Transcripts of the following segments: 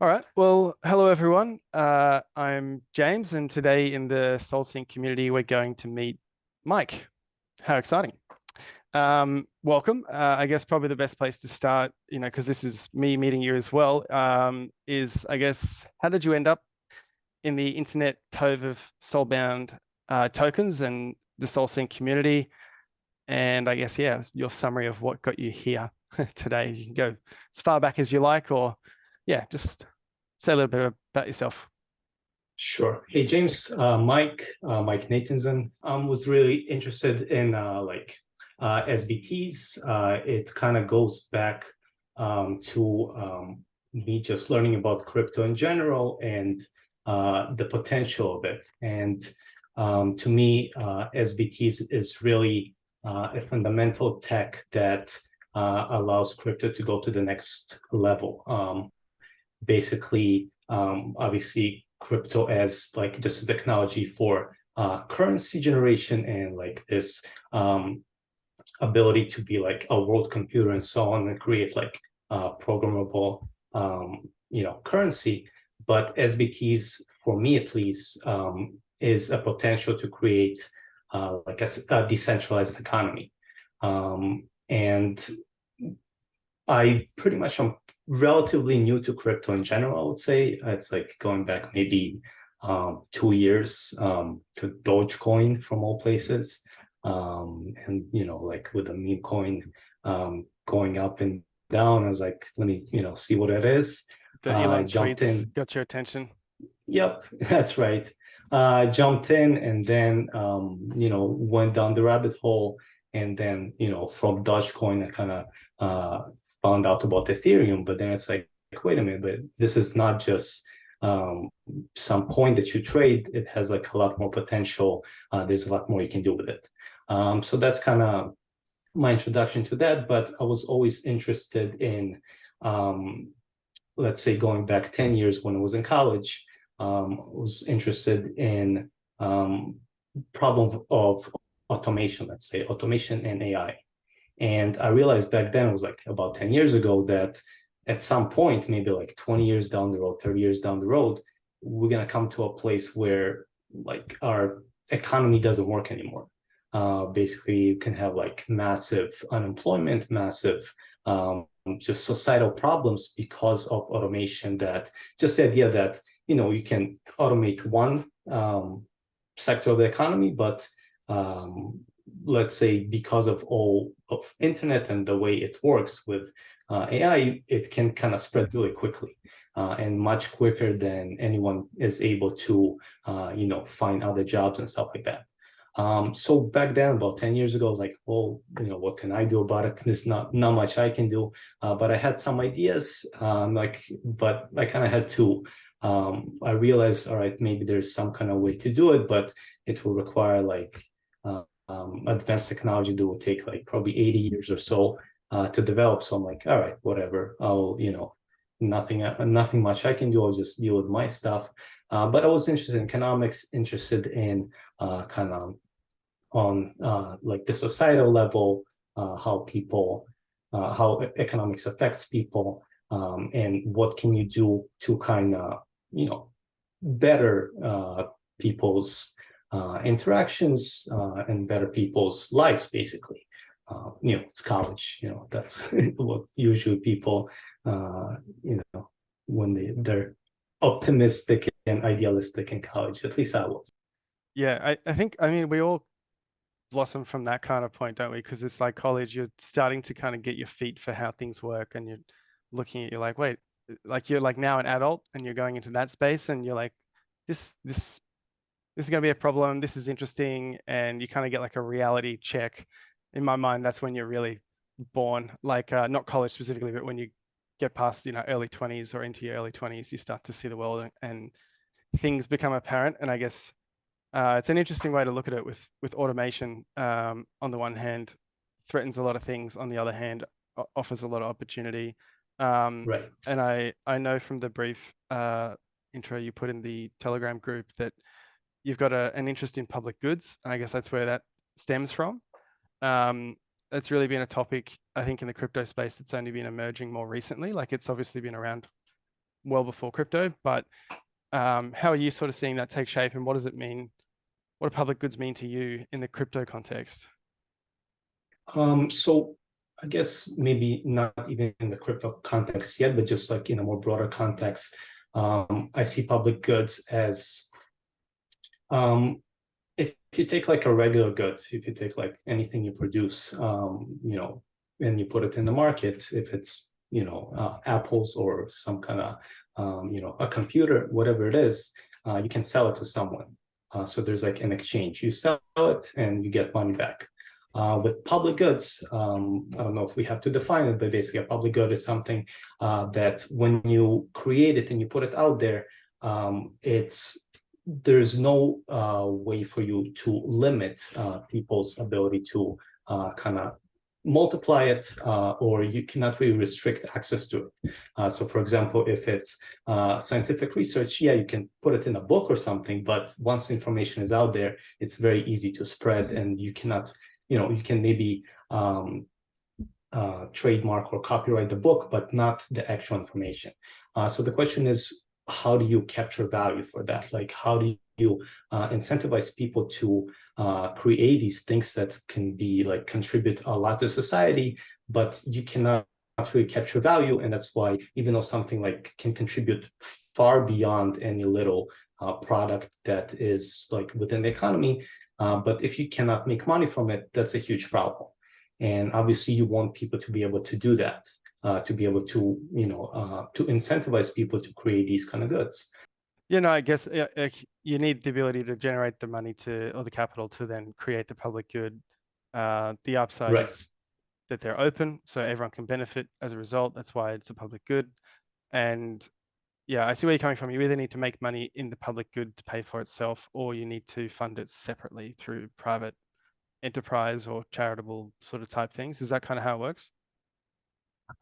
All right. Well, hello everyone. I'm James, and today in the SoulSync community, we're going to meet Mike. How exciting! Welcome. I guess probably the best place to start, because this is me meeting you as well, is I guess how did you end up in the internet cove of soulbound tokens and the SoulSync community? And I guess your summary of what got you here today. You can go as far back as you like, or just say a little bit about yourself. Sure. Hey, James, Mike Natanzon, was really interested in SBTs. It kind of goes back to me just learning about crypto in general and the potential of it. And to me, SBTs is really a fundamental tech that allows crypto to go to the next level. Obviously, crypto as like just a technology for currency generation and like this ability to be like a world computer and so on and create like programmable currency. But SBTs, for me at least, is a potential to create a decentralized economy. And I pretty much am relatively new to crypto in general, I would say. It's like going back maybe 2 years to Dogecoin from all places. And, like with the meme coin going up and down, I was like, let me, see what it is. The Elon Jumped tweets in. got your attention. Yep, that's right. Jumped in and then, went down the rabbit hole. And then, from Dogecoin, I kind of found out about Ethereum. But then it's like, wait a minute, but this is not just some coin that you trade. It has like a lot more potential. There's a lot more you can do with it. So that's kind of my introduction to that. But I was always interested in, let's say, going back 10 years when I was in college. Was interested in problem of automation, let's say automation and AI. And I realized back then, it was like about 10 years ago, that at some point, maybe like 20 years down the road, 30 years down the road, we're going to come to a place where like our economy doesn't work anymore. Basically, you can have like massive unemployment, massive just societal problems because of automation. That just the idea that you can automate one sector of the economy, but let's say because of all of internet and the way it works with AI, it can kind of spread really quickly and much quicker than anyone is able to, find other jobs and stuff like that. So back then, about 10 years ago, I was like, well, what can I do about it? There's not much I can do, but I had some ideas, but I kind of had to. I realized, all right, maybe there's some kind of way to do it, but it will require like advanced technology that will take like probably 80 years or so to develop. So I'm like, all right, whatever. Nothing much I can do. I'll just deal with my stuff. But I was interested in economics, interested in kind of on like the societal level, how economics affects people, and what can you do to kind of, better people's interactions and better people's lives, basically. It's college, that's what usually people, when they're optimistic and idealistic in college, at least I was. Yeah, I think, I mean, we all blossom from that kind of point, don't we? Because it's like college, you're starting to kind of get your feet for how things work, and you're looking at, you're like, wait, like you're like now an adult and you're going into that space and you're like, this is going to be a problem. This is interesting. And you kind of get like a reality check. In my mind, that's when you're really born, like not college specifically, but when you get past, early 20s or into your early 20s, you start to see the world and things become apparent. And I guess it's an interesting way to look at it with automation. On the one hand, threatens a lot of things. On the other hand, offers a lot of opportunity. Right. And I know from the brief intro you put in the Telegram group that you've got an interest in public goods, and I guess that's where that stems from. It's really been a topic, I think, in the crypto space that's only been emerging more recently. Like it's obviously been around well before crypto, but how are you sort of seeing that take shape, and what does it mean? What do public goods mean to you in the crypto context? So I guess maybe not even in the crypto context yet, but just like in a more broader context, I see public goods as if you take like a regular good, if you take like anything you produce, and you put it in the market, if it's apples or some kind of a computer, whatever it is, you can sell it to someone. So there's like an exchange. You sell it and you get money back. With public goods, I don't know if we have to define it, but basically a public good is something that when you create it and you put it out there, there's no way for you to limit people's ability to kind of multiply it, or you cannot really restrict access to it. So for example, if it's scientific research, yeah, you can put it in a book or something, but once the information is out there, it's very easy to spread, and you cannot, you can maybe trademark or copyright the book, but not the actual information. So the question is, how do you capture value for that? Like, how do you incentivize people to create these things that can be like contribute a lot to society, but you cannot really capture value. And that's why even though something like can contribute far beyond any little product that is like within the economy, but if you cannot make money from it, that's a huge problem. And obviously you want people to be able to do that. To be able to, to incentivize people to create these kind of goods. I guess you need the ability to generate the money or the capital to then create the public good. The upside Right. is that they're open, so everyone can benefit as a result. That's why it's a public good. And yeah, I see where you're coming from. You either need to make money in the public good to pay for itself, or you need to fund it separately through private enterprise or charitable sort of type things. Is that kind of how it works?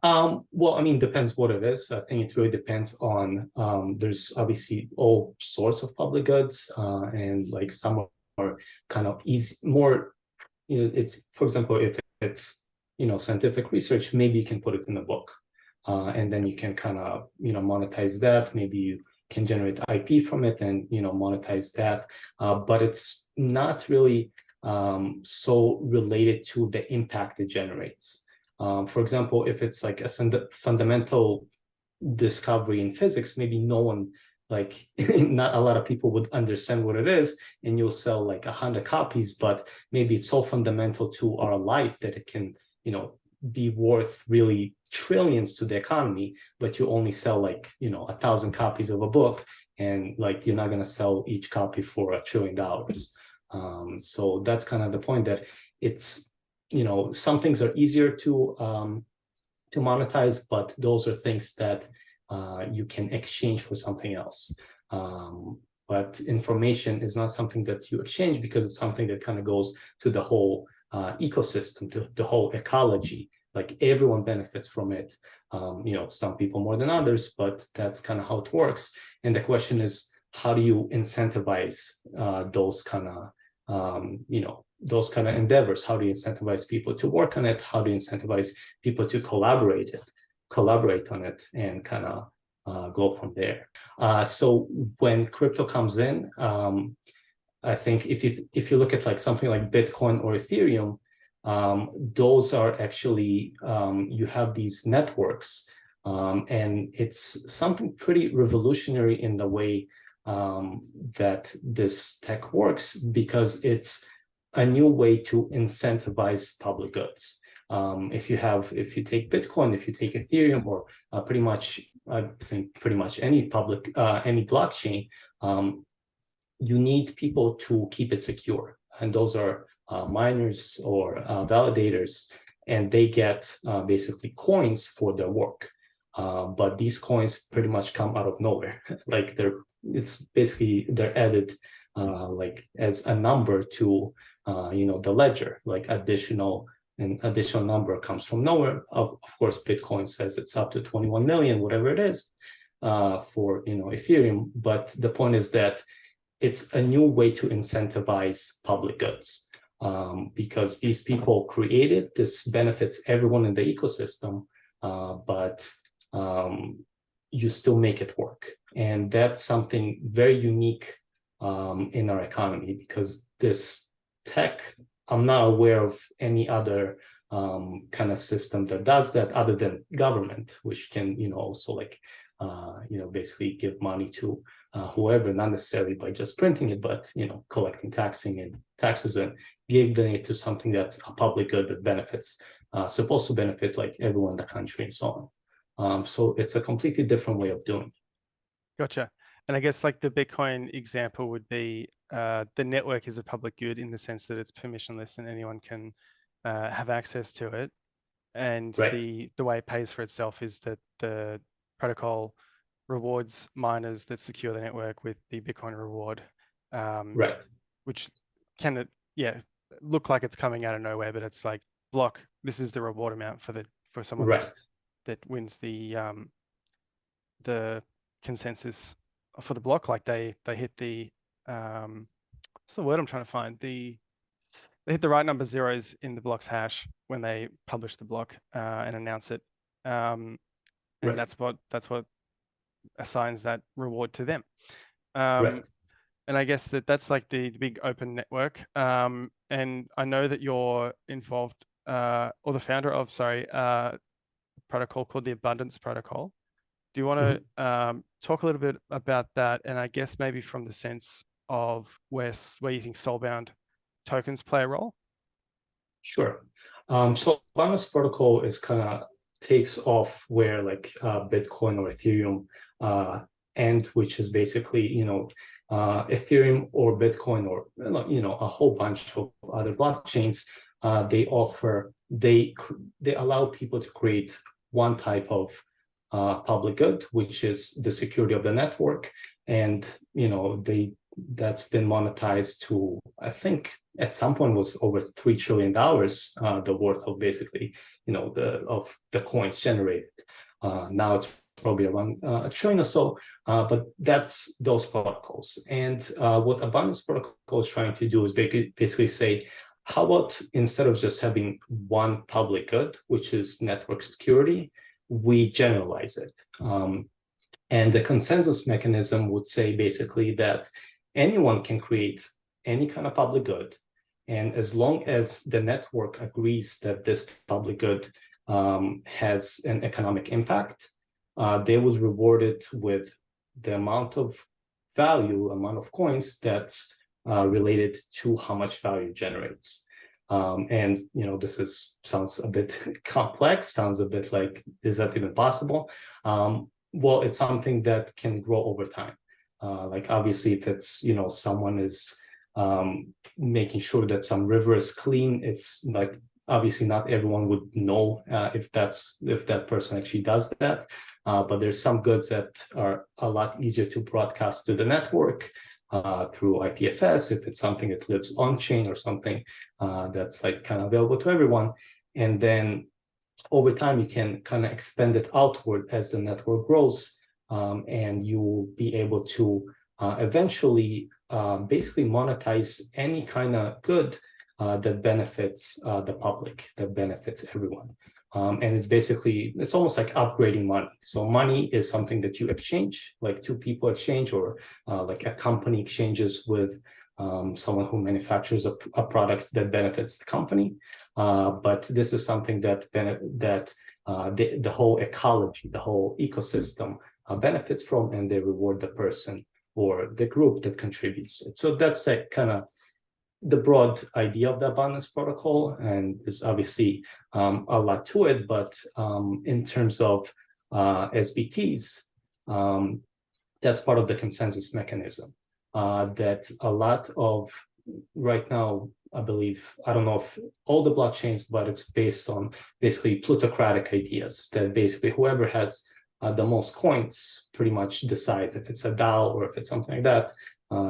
Well, I mean, depends what it is. I think it really depends on, there's obviously all sorts of public goods, and like some are kind of easy, more, it's, for example, if it's, scientific research, maybe you can put it in a book, and then you can kind of, monetize that. Maybe you can generate IP from it and, monetize that. But it's not really so related to the impact it generates. For example, if it's like a fundamental discovery in physics, maybe no one, like not a lot of people would understand what it is, and you'll sell like 100 copies, but maybe it's so fundamental to our life that it can, be worth really trillions to the economy, but you only sell like, 1,000 copies of a book, and like you're not going to sell each copy for $1 trillion. So that's kind of the point, that it's, some things are easier to monetize, but those are things that you can exchange for something else. But information is not something that you exchange, because it's something that kind of goes to the whole ecosystem, to the whole ecology. Like everyone benefits from it. Some people more than others, but that's kind of how it works. And the question is, how do you incentivize those kind of those kind of endeavors? How do you incentivize people to work on it? How do you incentivize people to collaborate on it, and kind of go from there? So when crypto comes in, I think if you look at like something like Bitcoin or Ethereum, those are actually, you have these networks, and it's something pretty revolutionary in the way that this tech works, because it's a new way to incentivize public goods. If you take Bitcoin, if you take Ethereum, or pretty much, I think pretty much any any blockchain, you need people to keep it secure. And those are miners or validators, and they get basically coins for their work. But these coins pretty much come out of nowhere. Like they're added like as a number to the ledger, like additional number comes from nowhere. Of course, Bitcoin says it's up to 21 million, whatever it is, for Ethereum. But the point is that it's a new way to incentivize public goods, because these people created this, benefits everyone in the ecosystem, but you still make it work. And that's something very unique in our economy, because this tech, I'm not aware of any other kind of system that does that other than government, which can, also like, basically give money to whoever, not necessarily by just printing it, but, collecting taxes and giving it to something that's a public good that benefits, supposed to benefit like everyone in the country and so on. So it's a completely different way of doing it. Gotcha. And I guess like the Bitcoin example would be the network is a public good in the sense that it's permissionless and anyone can have access to it. And Right, the way it pays for itself is that the protocol rewards miners that secure the network with the Bitcoin reward, right, which can, look like it's coming out of nowhere, but it's like block. This is the reward amount for someone right, that wins the consensus for the block. Like they hit the what's the word I'm trying to find? They hit the right number zeros in the block's hash when they publish the block and announce it. And right, that's what assigns that reward to them. Um, right. and I guess that's like the big open network. And I know that you're involved or the founder of, a protocol called the Abundance Protocol. Do you want Mhm. to talk a little bit about that? And I guess maybe from the sense of where you think soulbound tokens play a role? Sure. So Abundance Protocol is kind of takes off where like Bitcoin or Ethereum end, which is basically, Ethereum or Bitcoin or, a whole bunch of other blockchains. They allow people to create one type of public good, which is the security of the network. And, that's been monetized to, I think at some point was over $3 trillion, the worth of basically, of the coins generated. Now it's probably around $1 trillion or so, but that's those protocols. And what Abundance Protocol is trying to do is basically say, how about instead of just having one public good, which is network security, we generalize it. And the consensus mechanism would say basically that anyone can create any kind of public good. And as long as the network agrees that this public good has an economic impact, they would reward it with the amount of coins that's related to how much value it generates. And this sounds a bit complex, sounds a bit like, is that even possible? Well, it's something that can grow over time. Like obviously, if it's someone is making sure that some river is clean, it's like obviously not everyone would know if that person actually does that. But there's some goods that are a lot easier to broadcast to the network through IPFS if it's something that lives on chain or something that's like kind of available to everyone. And then over time, you can kind of expand it outward as the network grows, and you will be able to eventually basically monetize any kind of good that benefits the public, that benefits everyone. And it's almost like upgrading money. So money is something that you exchange, like two people exchange, or like a company exchanges with someone who manufactures a product that benefits the company. But this is something that the whole ecology, the whole ecosystem benefits from, and they reward the person or the group that contributes. So that's like kind of the broad idea of the Abundance Protocol, and there's obviously a lot to it. But in terms of SBTs, that's part of the consensus mechanism that a lot of right now, I believe, I don't know if all the blockchains, but it's based on basically plutocratic ideas that basically whoever has the most coins pretty much decides if it's a DAO or if it's something like that.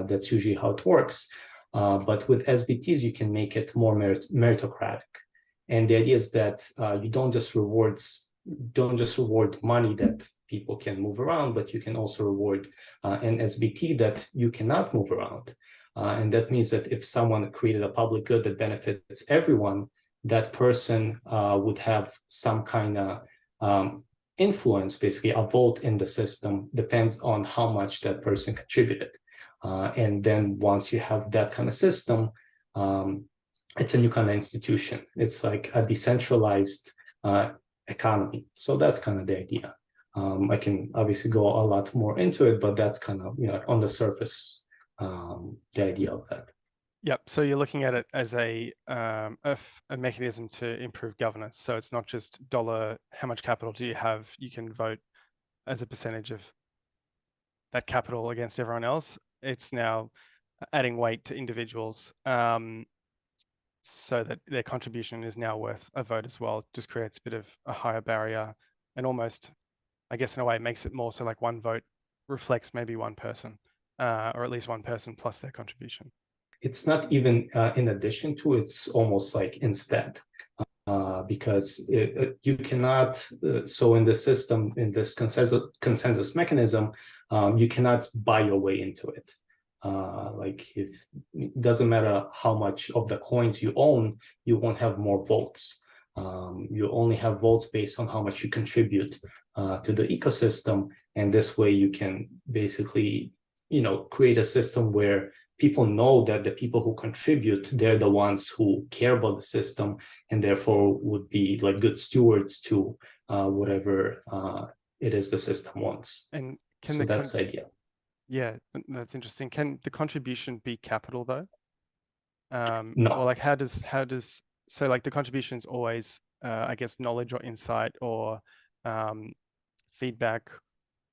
That's usually how it works. But with SBTs, you can make it more meritocratic. And the idea is that you don't just reward money that people can move around, but you can also reward an SBT that you cannot move around. And that means that if someone created a public good that benefits everyone, that person would have some kind of influence, basically a vote in the system, depends on how much that person contributed. And then once you have that kind of system, it's a new kind of institution. It's like a decentralized economy. So that's kind of the idea. I can obviously go a lot more into it, but that's kind of, on the surface, the idea of that. Yep. So you're looking at it as a mechanism to improve governance. So it's not just dollar, how much capital do you have? You can vote as a percentage of that capital against everyone else. It's now adding weight to individuals, so that their contribution is now worth a vote as well. It just creates a bit of a higher barrier, and almost, I guess in a way, it makes it more so like one vote reflects maybe one person, or at least one person plus their contribution. It's not even in addition to, it's almost like instead. Because you cannot, so in the system, in this consensus mechanism, you cannot buy your way into it. Like, if it doesn't matter how much of the coins you own, you won't have more votes. You only have votes based on how much you contribute to the ecosystem, and this way you can basically, create a system where people know that the people who contribute, they're the ones who care about the system, and therefore would be like good stewards to whatever it is the system wants. And can so that's the idea. Yeah, that's interesting. Can the contribution be capital though? No. Or like how does so like the contribution is always I guess knowledge or insight or feedback,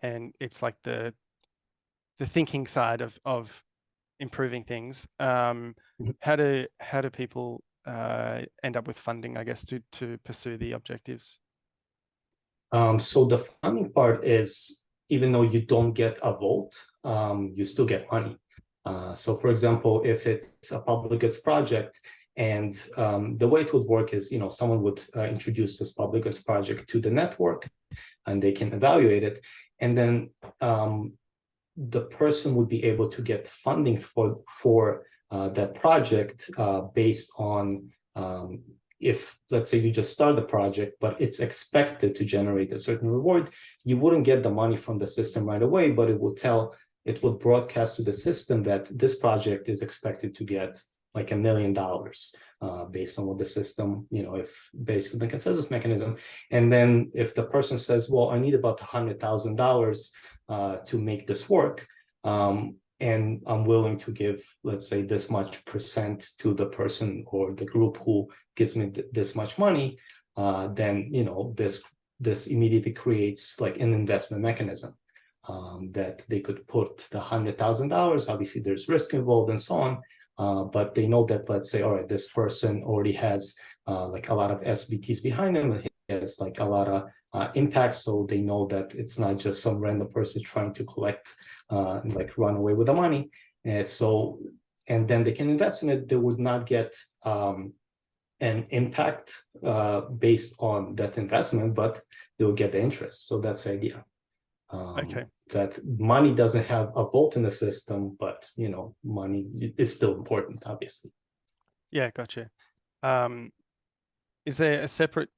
and it's like the thinking side of improving things. How do people end up with funding, I guess, to pursue the objectives? So the funding part is, even though you don't get a vote, you still get money. So for example, if it's a public goods project, and the way it would work is, someone would introduce this public goods project to the network, and they can evaluate it, and then the person would be able to get funding for that project based on, if, let's say, you just start the project, but it's expected to generate a certain reward, you wouldn't get the money from the system right away, but it would broadcast to the system that this project is expected to get like $1 million based on what the system, if based on the consensus mechanism. And then if the person says, well, I need about $100,000 to make this work, and I'm willing to give, let's say, this much percent to the person or the group who gives me this much money, then this immediately creates like an investment mechanism that they could put the $100,000. Obviously, there's risk involved and so on, but they know that, let's say, all right, this person already has like a lot of SBTs behind them. He has like a lot of impact, so they know that it's not just some random person trying to collect like run away with the money. And then they can invest in it. They would not get an impact based on that investment, but they will get the interest. So that's the idea. Okay. That money doesn't have a vote in the system, but money is still important, obviously. Yeah, gotcha. Is there a separate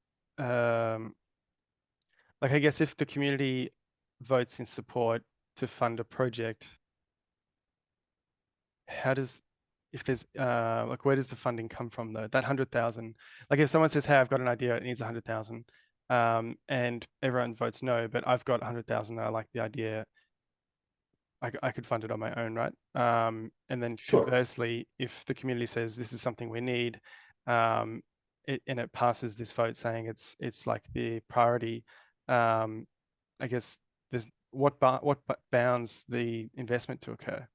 like, I guess if the community votes in support to fund a project, if there's like, where does the funding come from though? That 100,000, like if someone says, hey, I've got an idea, it needs 100,000, and everyone votes no, but I've got 100,000, I like the idea, I could fund it on my own, right? And then Sure. Conversely, if the community says this is something we need, and it passes this vote saying it's like the priority, I guess there's what bounds the investment to occur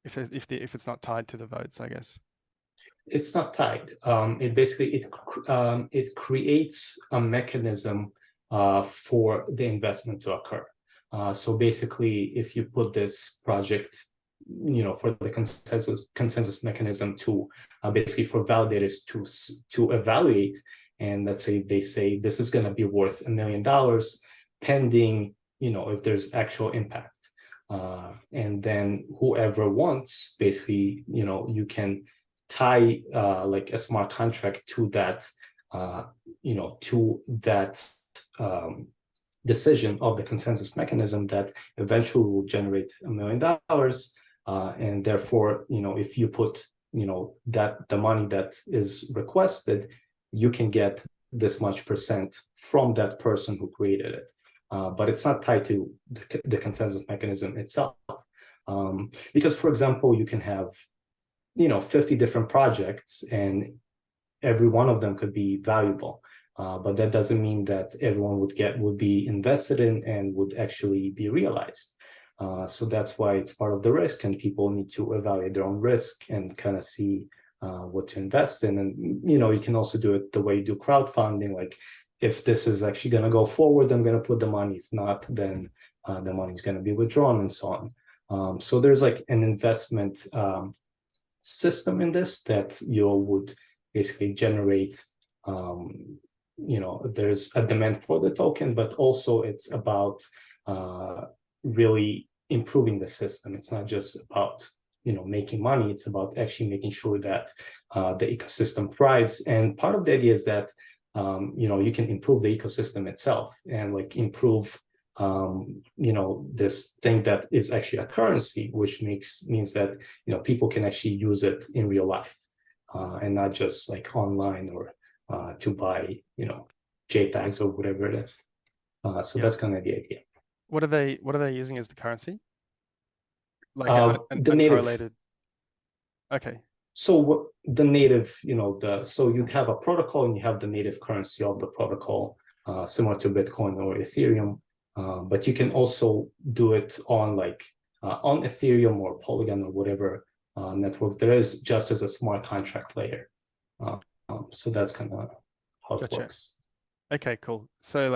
if it's not tied to the votes, I guess. It's not tied. It basically it creates a mechanism for the investment to occur. So basically, if you put this project, for the consensus mechanism to basically for validators to evaluate, and let's say they say this is going to be worth $1 million, pending, if there's actual impact, and then whoever wants, basically, you can tie like a smart contract to that, to that decision of the consensus mechanism that eventually will generate $1 million. And therefore, if you put, that the money that is requested, you can get this much percent from that person who created it. But it's not tied to the consensus mechanism itself. Because, for example, you can have, 50 different projects and every one of them could be valuable. But that doesn't mean that everyone would be invested in and would actually be realized. So that's why it's part of the risk, and people need to evaluate their own risk and kind of see what to invest in. And you can also do it the way you do crowdfunding. Like, if this is actually going to go forward, I'm going to put the money. If not, then the money is going to be withdrawn, and so on. So there's like an investment system in this that you would basically generate. There's a demand for the token, but also it's about really improving the system. It's not just about making money. It's about actually making sure that the ecosystem thrives. And part of the idea is that you can improve the ecosystem itself and like improve this thing that is actually a currency, which means that people can actually use it in real life and not just like online or to buy JPEGs or whatever it is. So that's kind of the idea. What are they using as the currency? Like an the native. uncorrelated. Okay. So the native, so you have a protocol and you have the native currency of the protocol, similar to Bitcoin or Ethereum. But you can also do it on on Ethereum or Polygon or whatever network there is, just as a smart contract layer. So that's kind of how it works. Okay, cool. So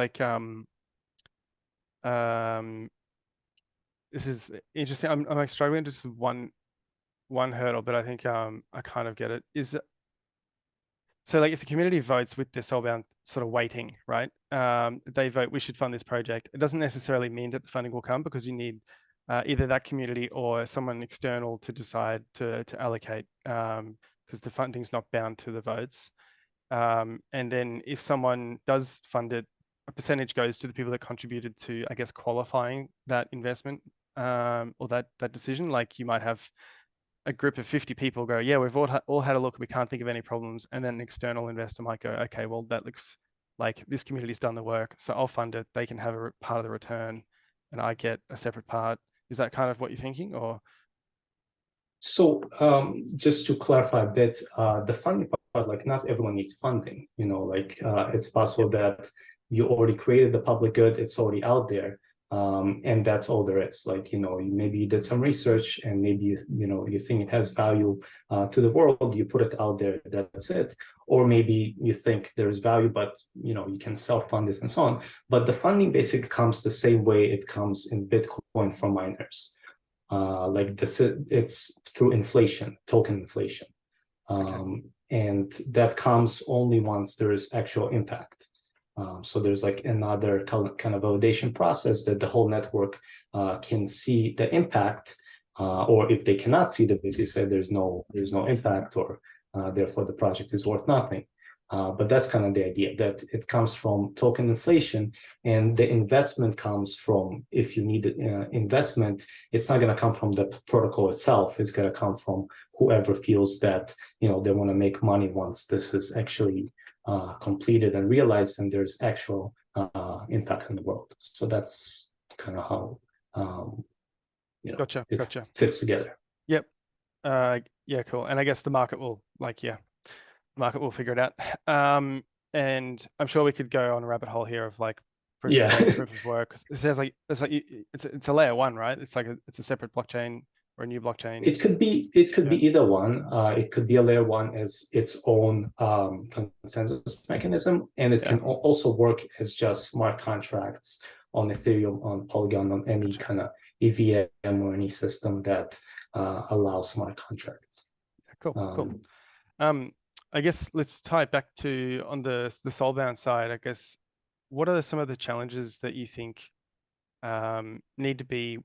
this is interesting. I'm like struggling just with one hurdle, but I think I kind of get it. So like if the community votes with their soulbound sort of weighting, right? They vote we should fund this project. It doesn't necessarily mean that the funding will come, because you need either that community or someone external to decide to allocate, because the funding's not bound to the votes. And then if someone does fund it, a percentage goes to the people that contributed to, I guess, qualifying that investment or that decision. Like you might have a group of 50 people go, yeah, we've all had a look, we can't think of any problems. And then an external investor might go, okay, well, that looks like this community's done the work, so I'll fund it. They can have a part of the return and I get a separate part. Is that kind of what you're thinking, or? So just to clarify a bit, the funding part, like not everyone needs funding, it's possible that you already created the public good, it's already out there. And that's all there is. Like, maybe you did some research and maybe, you think it has value to the world, you put it out there, that's it. Or maybe you think there's value, but, you can self-fund this and so on. But the funding basically comes the same way it comes in Bitcoin from miners. It's through inflation, token inflation. And that comes only once there is actual impact. So there's like another kind of validation process that the whole network can see the impact, or if they cannot see the, as you said, there's no impact, or therefore the project is worth nothing. But that's kind of the idea, that it comes from token inflation, and the investment comes from, if you need investment, it's not going to come from the protocol itself. It's going to come from whoever feels that they want to make money once this is actually completed and realized, and there's actual impact in the world. So that's kind of how Gotcha. fits together. Yep. Yeah, cool. And I guess the market will market will figure it out. And I'm sure we could go on a rabbit hole here of like proof of stake, proof of work. It says like it's a layer one, right? It's a separate blockchain or a new blockchain. It could be either one. It could be a layer one as its own consensus mechanism, and it can also work as just smart contracts on Ethereum, on Polygon, on any kind of EVM or any system that allows smart contracts. Cool. I guess let's tie it back to on the soulbound side. I guess, what are some of the challenges that you think need to be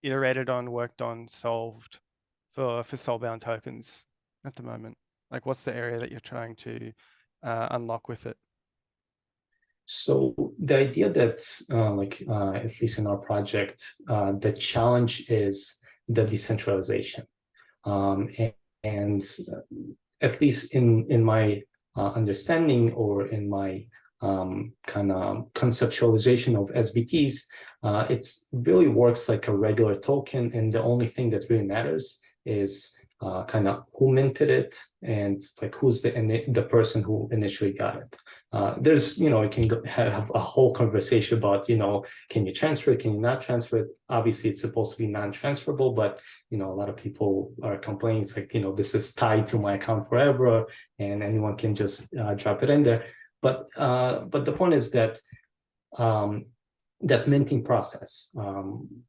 iterated on, worked on, solved for soulbound tokens at the moment? Like, what's the area that you're trying to unlock with it? So the idea that, at least in our project, the challenge is the decentralization. And at least in my understanding, or in my kind of conceptualization of SBTs, it's really works like a regular token, and the only thing that really matters is kind of who minted it, and like who's the person who initially got it. There's, you can have a whole conversation about, can you transfer it, can you not transfer it? Obviously, it's supposed to be non-transferable, but, a lot of people are complaining. It's like, this is tied to my account forever, and anyone can just drop it in there. But the point is that that minting process,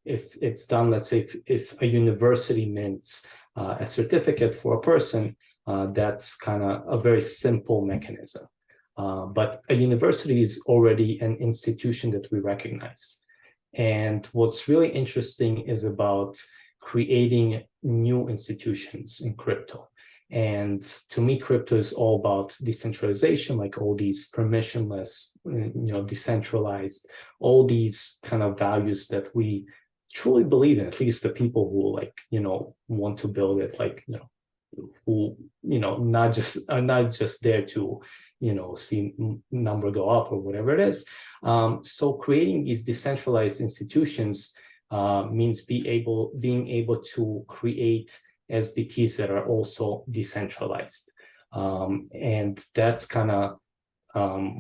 if it's done, let's say if a university mints a certificate for a person, that's kind of a very simple mechanism. But a university is already an institution that we recognize. And what's really interesting is about creating new institutions in crypto. And to me, crypto is all about decentralization, like all these permissionless, decentralized, all these kind of values that we truly believe in, at least the people who want to build it, who, not just there to, see number go up or whatever it is. So creating these decentralized institutions means being able to create SBTs that are also decentralized. And that's kind of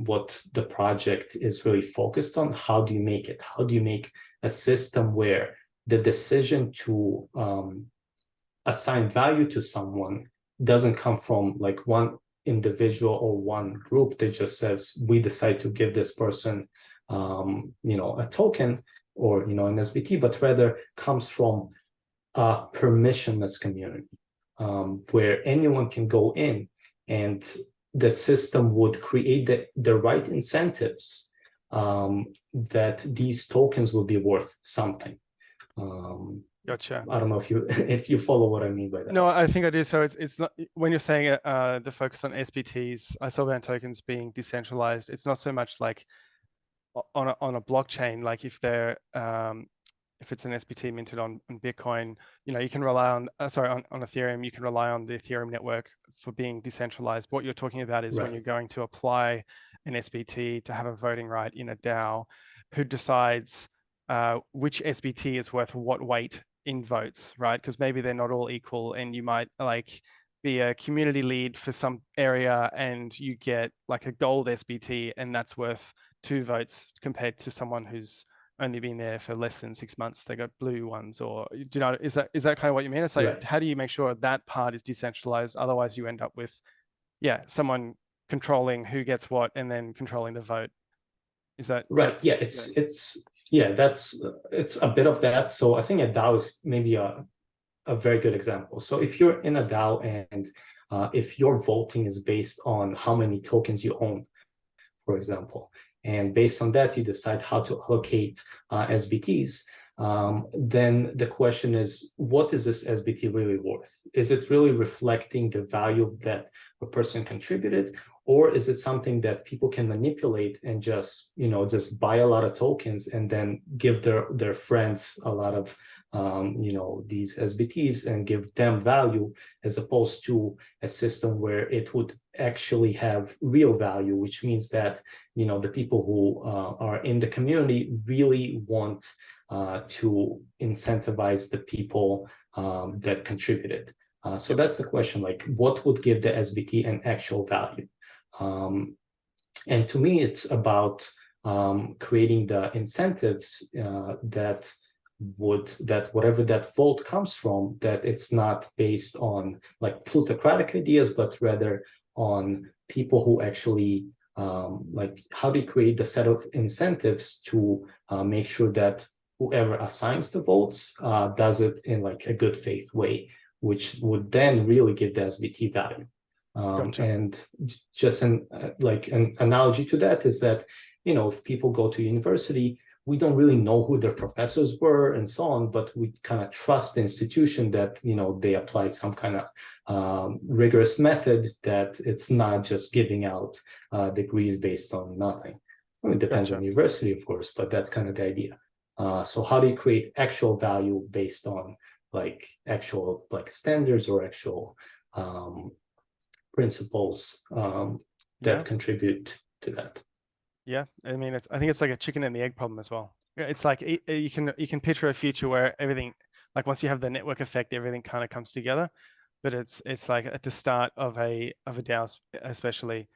what the project is really focused on. How do you make it? How do you make a system where the decision to assign value to someone doesn't come from like one individual or one group that just says, we decide to give this person, a token or, an SBT, but rather comes from a permissionless community, where anyone can go in, and the system would create the right incentives that these tokens will be worth something. Gotcha. I don't know if you follow what I mean by that. No, I think I do. So it's not, when you're saying the focus on SBTs, isolbound tokens being decentralized, it's not so much like on a blockchain, like if they're if it's an SBT minted on Bitcoin, you can rely on on Ethereum, you can rely on the Ethereum network for being decentralized. What you're talking about is when you're going to apply an SBT to have a voting right in a DAO, who decides which SBT is worth what weight in votes, right? Because maybe they're not all equal, and you might be a community lead for some area and you get like a gold SBT, and that's worth 2 votes compared to someone who's only been there for less than 6 months, they got blue ones. Or is that kind of what you mean? It's like, how do you make sure that part is decentralized? Otherwise you end up with someone controlling who gets what and then controlling the vote. Is that right? Yeah, it's a bit of that. So I think a DAO is maybe a very good example. So if you're in a DAO and if your voting is based on how many tokens you own, for example, and based on that, you decide how to allocate SBTs, then the question is, what is this SBT really worth? Is it really reflecting the value that a person contributed? Or is it something that people can manipulate and just buy a lot of tokens and then give their friends a lot of these SBTs and give them value, as opposed to a system where it would actually have real value, which means that the people who are in the community really want to incentivize the people that contributed. So that's the question, like what would give the SBT an actual value? And to me, it's about creating the incentives that whatever that vote comes from, that it's not based on like plutocratic ideas, but rather on people who actually how do you create the set of incentives to make sure that whoever assigns the votes does it in like a good faith way, which would then really give the SBT value. Gotcha. And just an analogy to that is that, if people go to university, we don't really know who their professors were and so on, but we kind of trust the institution that, they applied some kind of rigorous method, that it's not just giving out degrees based on nothing. I mean, it depends on the university, of course, but that's kind of the idea. So how do you create actual value based on like actual like standards or actual principles that contribute to that? Yeah, I mean, I think it's like a chicken and the egg problem as well. It's like you can picture a future where everything, like once you have the network effect, everything kind of comes together. But it's like at the start of a DAO, especially,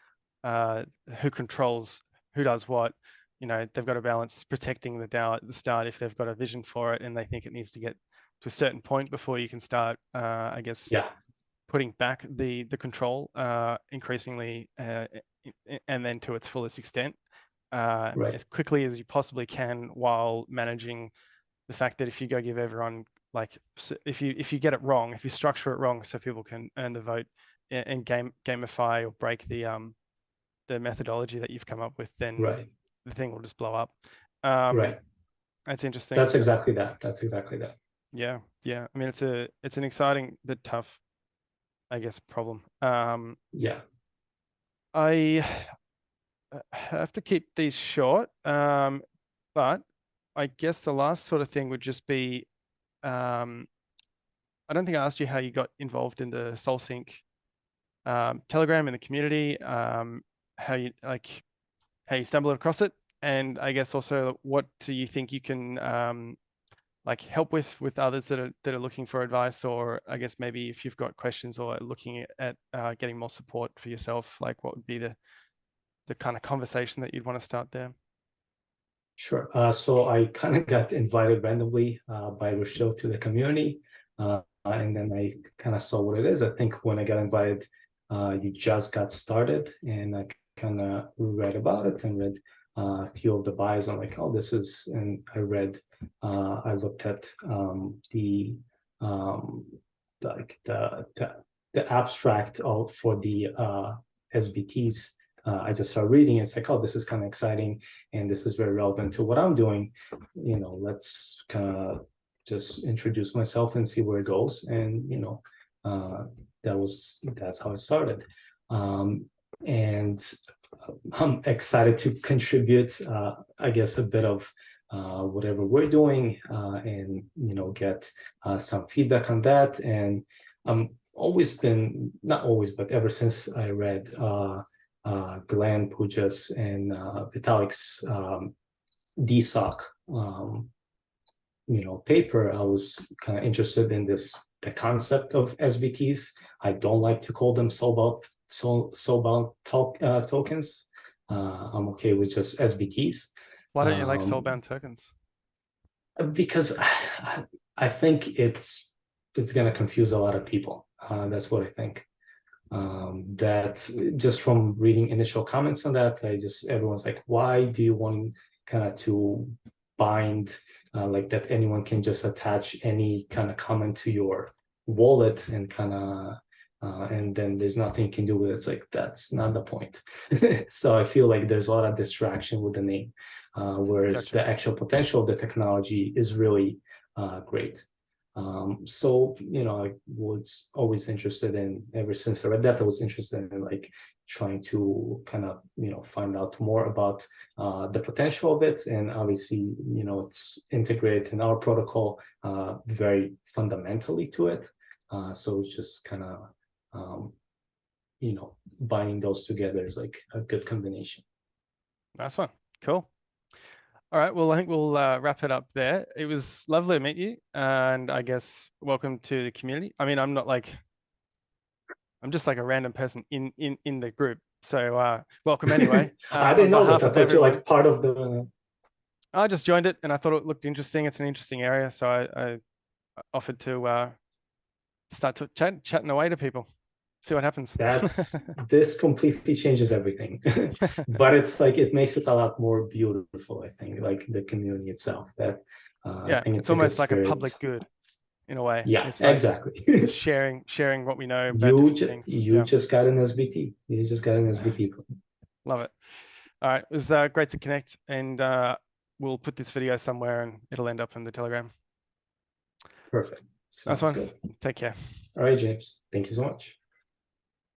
who controls who does what. You know, they've got to balance protecting the DAO at the start if they've got a vision for it and they think it needs to get to a certain point before you can start, I guess, putting back the control increasingly and then to its fullest extent as quickly as you possibly can, while managing the fact that if you go give everyone, like, if you get it wrong, if you structure it wrong so people can earn the vote and gamify or break the methodology that you've come up with, then the thing will just blow up. That's interesting. That's exactly that. That's exactly that. Yeah. I mean, it's an exciting but tough, I guess, problem. I have to keep these short, but I guess the last sort of thing would just be, I don't think I asked you how you got involved in the SoulSync Telegram in the community, how you stumbled across it, and I guess also what do you think you can like help with others that are looking for advice, or I guess maybe if you've got questions or looking at getting more support for yourself, like what would be the kind of conversation that you'd want to start there? Sure. So I kind of got invited randomly by Rochelle to the community, and then I kind of saw what it is. I think when I got invited, you just got started, and I kind of read about it and read a few of the bios. I'm like, oh, this is, and I looked at the abstract for the SBTs. I just started reading it. It's like, oh, this is kind of exciting, and this is very relevant to what I'm doing. You know, let's kind of just introduce myself and see where it goes. And you know, that's how it started. And I'm excited to contribute, I guess, a bit of whatever we're doing, and you know, get some feedback on that. And always been, not always, but ever since I read Glenn Pujas and Vitalik's DSOC you know, paper, I was kind of interested in the concept of SBTs. I don't like to call them soulbound tokens. I'm okay with just SBTs. Why don't you like soulbound tokens? Because I think it's going to confuse a lot of people. That's what I think. That just from reading initial comments on that, everyone's like, why do you want kind of to bind like that anyone can just attach any kind of comment to your wallet and kind of and then there's nothing you can do with it. It's like, that's not the point. So I feel like there's a lot of distraction with the name, whereas the actual potential of the technology is really great. So, you know, I was always interested in, ever since I read that, I was interested in like trying to kind of, you know, find out more about the potential of it. And obviously, you know, it's integrated in our protocol very fundamentally to it. So it's just kind of, you know, binding those together is like a good combination. Nice one. Cool. All right, well, I think we'll wrap it up there. It was lovely to meet you, and I guess welcome to the community. I mean, I'm just like a random person in the group, so welcome anyway. I didn't know that. I thought you're like part of the... I just joined it, and I thought it looked interesting. It's an interesting area, so I offered to start chatting away to people. See what happens. This completely changes everything. But it's like, it makes it a lot more beautiful, I think, like the community itself. That yeah, it's almost like a public good in a way. Yeah, it's like exactly. just sharing what we know about different things. You just got an SBT. You just got an SBT. Love it. All right, it was great to connect, and we'll put this video somewhere and it'll end up in the Telegram. Perfect. Sounds good. Take care. All right, James. Thank you so much.